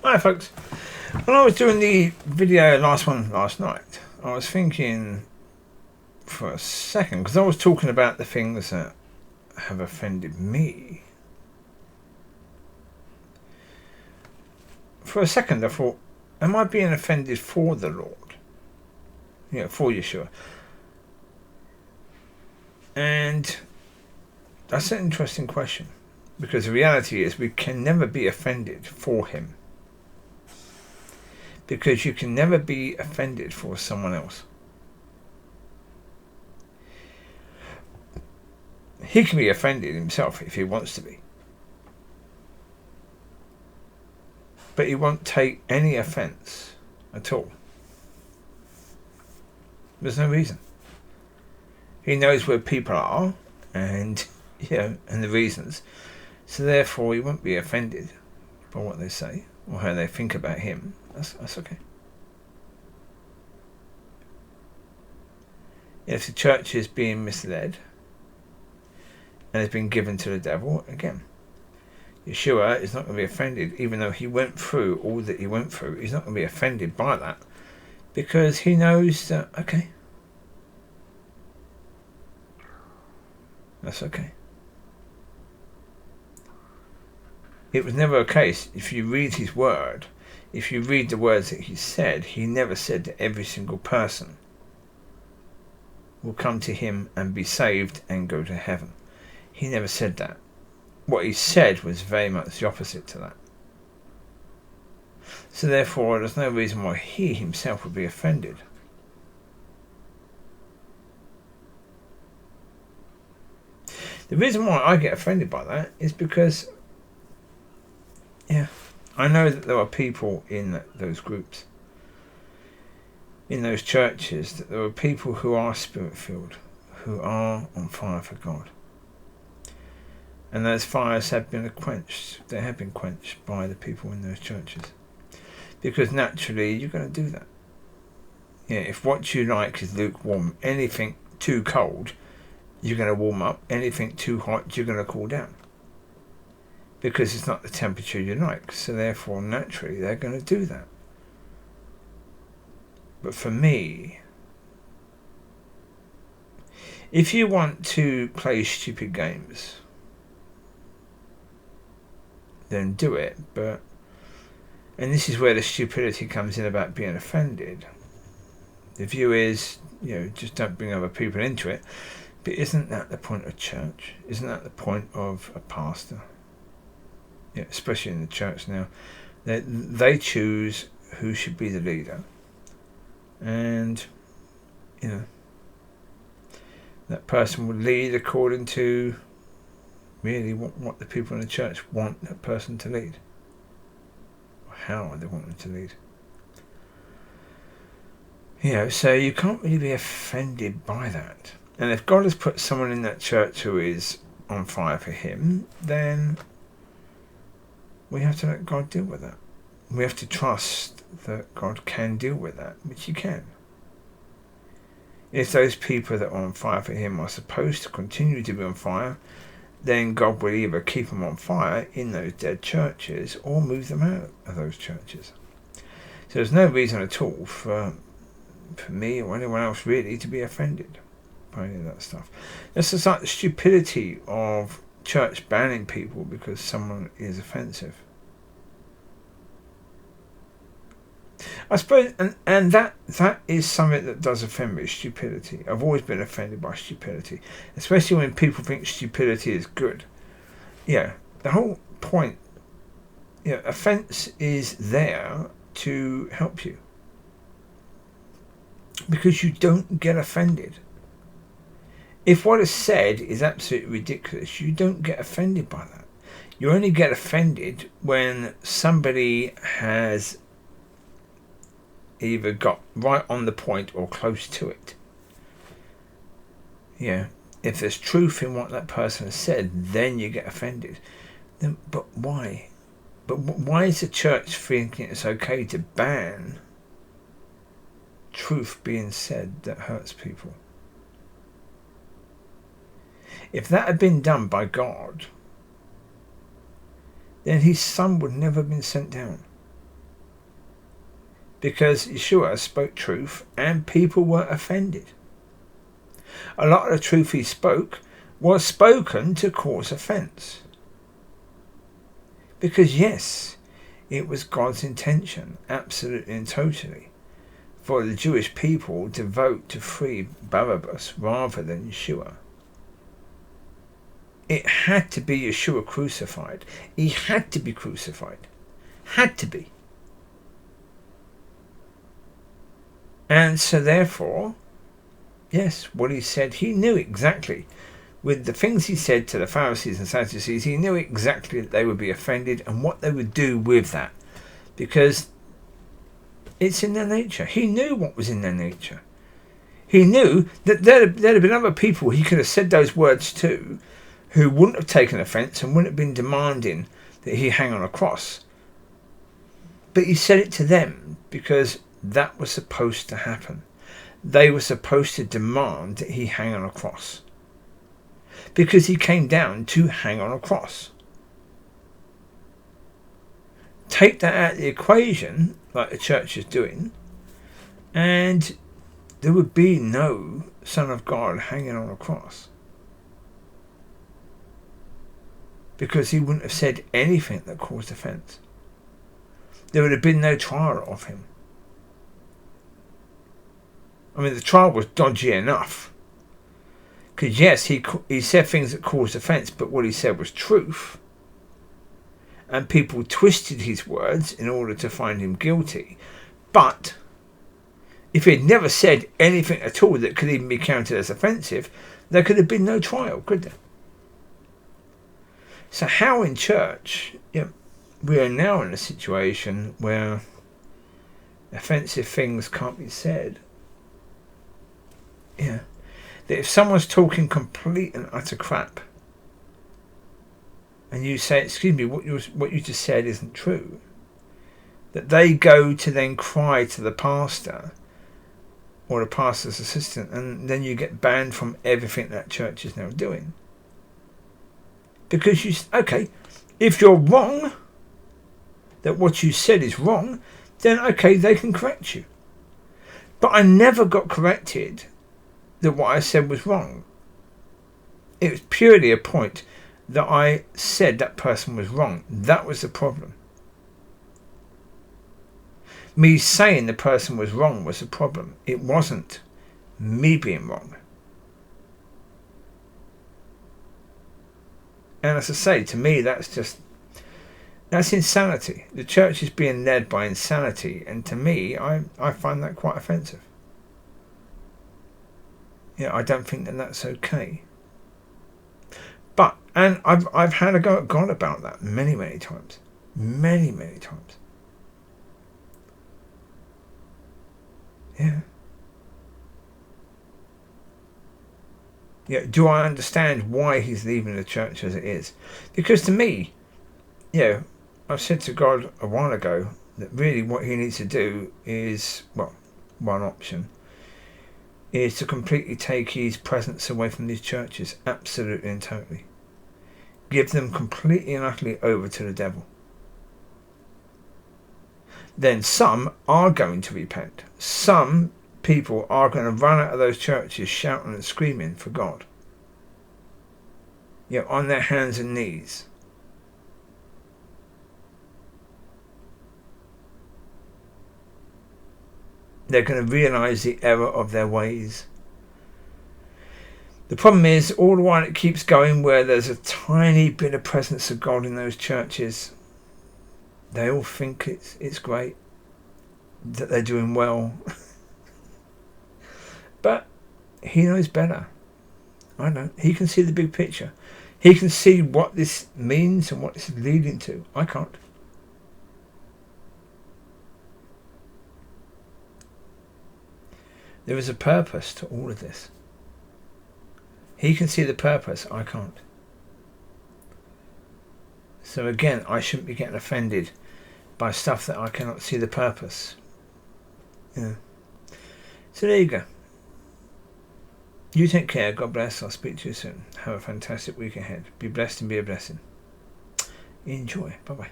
Hi folks. When I was doing the video last night, I was thinking for a second, because I was talking about the things that have offended me. For a second I thought, am I being offended for the Lord? For Yeshua. And that's an interesting question, because the reality is we can never be offended for him. Because you can never be offended for someone else. He can be offended himself if he wants to be. But he won't take any offence at all. There's no reason. He knows where people are and the reasons. So therefore he won't be offended by what they say or how they think about him. That's okay. If the church is being misled and has been given to the devil, again, Yeshua is not going to be offended, even though he went through all that he went through. He's not going to be offended by that, because he knows that, okay, that's okay. It was never a case, if you read his word, if you read the words that he said, he never said that every single person will come to him and be saved and go to heaven. He never said that. What he said was very much the opposite to that. So therefore, there's no reason why he himself would be offended. The reason why I get offended by that is because, I know that there are people in those groups, in those churches, that there are people who are spirit-filled, who are on fire for God. And those fires have been quenched. They have been quenched by the people in those churches. Because naturally, you're going to do that. If what you like is lukewarm, anything too cold, you're going to warm up. Anything too hot, you're going to cool down. Because it's not the temperature you like. So therefore, naturally, they're going to do that. But for me, if you want to play stupid games, then do it. And this is where the stupidity comes in about being offended. The view is, just don't bring other people into it. But isn't that the point of church? Isn't that the point of a pastor? Especially in the church now. They choose who should be the leader. And, that person will lead according to really what the people in the church want that person to lead. Or how they want them to lead. So you can't really be offended by that. And if God has put someone in that church who is on fire for him, then we have to let God deal with that. We have to trust that God can deal with that, which he can. If those people that are on fire for him are supposed to continue to be on fire, then God will either keep them on fire in those dead churches or move them out of those churches. So there's no reason at all for me or anyone else really to be offended by any of that stuff. It's just like the stupidity of church banning people because someone is offensive. I suppose, and that is something that does offend me, stupidity. I've always been offended by stupidity, especially when people think stupidity is good. The whole point, offence is there to help you. Because you don't get offended. If what is said is absolutely ridiculous, you don't get offended by that. You only get offended when somebody has either got right on the point or close to it. If there's truth in what that person has said, then you get offended. But why? But why is the church thinking it's okay to ban truth being said that hurts people? If that had been done by God, then his son would never have been sent down. because Yeshua spoke truth and people were offended. A lot of the truth he spoke was spoken to cause offence. Because yes, it was God's intention, absolutely and totally, for the Jewish people to vote to free Barabbas rather than Yeshua. It had to be Yeshua crucified. He had to be crucified. Had to be. And so therefore, yes, what he said, he knew exactly. With the things he said to the Pharisees and Sadducees, he knew exactly that they would be offended and what they would do with that. Because it's in their nature. He knew what was in their nature. He knew that there'd have been other people he could have said those words to who wouldn't have taken offence and wouldn't have been demanding that he hang on a cross. But he said it to them because that was supposed to happen. They were supposed to demand that he hang on a cross. Because he came down to hang on a cross. Take that out of the equation, like the church is doing, and there would be no Son of God hanging on a cross. Because he wouldn't have said anything that caused offence. There would have been no trial of him. I mean, the trial was dodgy enough. Because yes, he said things that caused offence, but what he said was truth. And people twisted his words in order to find him guilty. But if he had never said anything at all that could even be counted as offensive, there could have been no trial, could there? So how in church, we are now in a situation where offensive things can't be said. Yeah. That if someone's talking complete and utter crap, and you say, excuse me, what you just said isn't true, that they go to then cry to the pastor or the pastor's assistant, and then you get banned from everything that church is now doing. Because if you're wrong, that what you said is wrong, then okay, they can correct you. But I never got corrected that what I said was wrong. It was purely a point that I said that person was wrong. That was the problem. Me saying the person was wrong was the problem. It wasn't me being wrong. And as I say, to me, that's insanity. The church is being led by insanity, and to me, I find that quite offensive. I don't think that that's okay. But, and I've had a go at God about that many, many times. Many, many times. Yeah. Do I understand why he's leaving the church as it is? Because to me, I've said to God a while ago that really what he needs to do is, one option, is to completely take his presence away from these churches, absolutely and totally. Give them completely and utterly over to the devil. Then some are going to repent. Some people are going to run out of those churches shouting and screaming for God. On their hands and knees. They're going to realise the error of their ways. The problem is, all the while it keeps going where there's a tiny bit of presence of God in those churches, they all think it's great, that they're doing well. But he knows better. I don't. He can see the big picture. He can see what this means and what this is leading to. I can't. There is a purpose to all of this. He can see the purpose. I can't. So again, I shouldn't be getting offended by stuff that I cannot see the purpose. So there you go. You take care. God bless. I'll speak to you soon. Have a fantastic week ahead. Be blessed and be a blessing. Enjoy. Bye-bye.